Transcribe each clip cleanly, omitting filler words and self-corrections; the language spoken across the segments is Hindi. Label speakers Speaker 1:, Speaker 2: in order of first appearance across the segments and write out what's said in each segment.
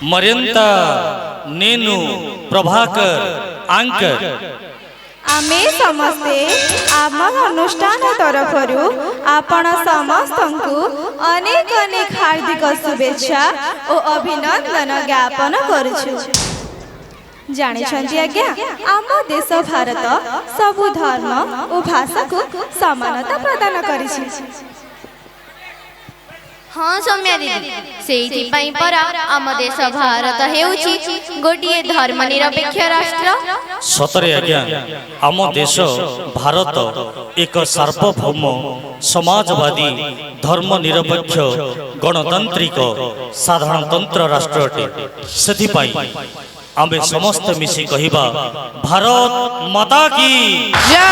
Speaker 1: मर्यंता नेनु प्रभाकर आंकर
Speaker 2: आमे समस्ते आम अनुष्ठान तरफरु आपण समस्तंकु अनेक अनेक हार्दिक शुभेच्छा और अभिनंदन ज्ञापन करुछु। जानिछंती आज्ञा आम देश भारत सबु धर्म और भाषा को समानता प्रदान करिछि।
Speaker 3: हाँ सौम्या दीदी से परा आम देश भारत हेउछि गोटिए धर्मनिरपेक्ष राष्ट्र।
Speaker 1: सतरे आज्ञा आम देश भारत एक सार्वभौम समाजवादी धर्मनिरपेक्ष गणतांत्रिक साधारणतंत्र राष्ट्र अटे। सेथिपाई आमे समस्त मिसी कहिबा भारत माता की
Speaker 4: जय।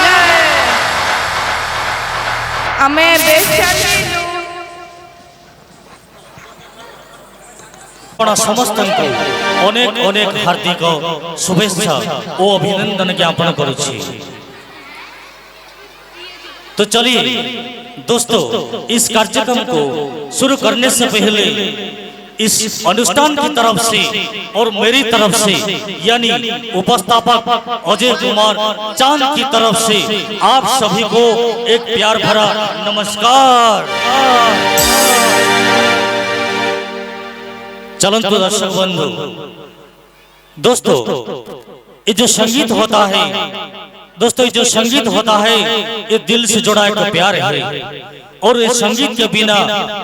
Speaker 4: आमे
Speaker 1: समस्त अनेक अनेक हार्दिक शुभेच्छा और अभिनंदन ज्ञापन करुछि। तो चलिए दोस्तों, इस कार्यक्रम को शुरू करने से पहले इस अनुष्ठान की तरफ से और मेरी तरफ से यानी उपस्थापक अजय कुमार चांद की तरफ से आप सभी को एक प्यार भरा नमस्कार। चलंतु दर्शक बंधु, दोस्तों ये जो संगीत होता है, दोस्तों ये जो संगीत होता है ये दिल से जुड़ा एक प्यार है और इस संगीत के बिना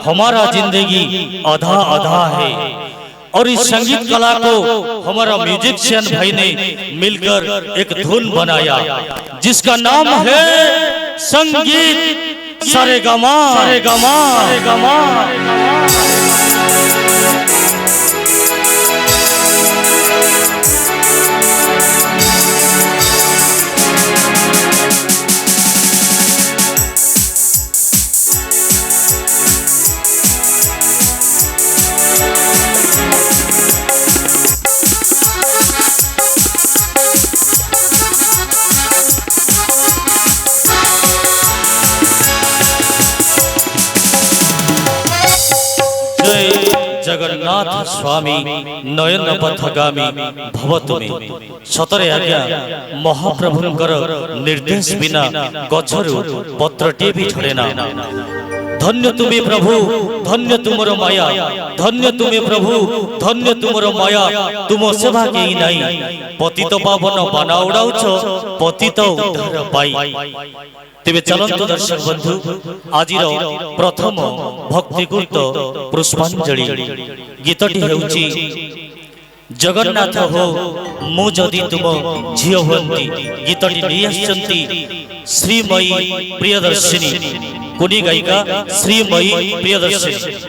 Speaker 1: हमारा जिंदगी आधा आधा है। और इस संगीत कला को हमारा म्यूजिशियन भाई ने मिलकर एक धुन बनाया जिसका नाम है संगीत सारेगामा सारेगामा सारेगामा। जगन्नाथ स्वामी नयन पथगामी भवतु में। सतरे आज्ञा महाप्रभुंकर निर्देश बिना गछरु पत्रटी भी झड़ेना। धन्य तुम्हें प्रभु धन्य तुमर माया, धन्य तुम्हें प्रभु धन्य तुमर माया, तुम सेवा केही नाही। पतित पावन बाना उड़ाउछ पतित उद्धार पाई। तेबे चलंतु दर्शक बंधु, आजिर प्रथम भक्तिकृत पुष्पांजलि गीतटी हेउची जगन्नाथ हो मु जदि तुम झियो हुअंती। गीतटी नहीं आछंती श्रीमयी प्रियदर्शिनी, कुनी गायिका श्रीमयी प्रियदर्शिनी।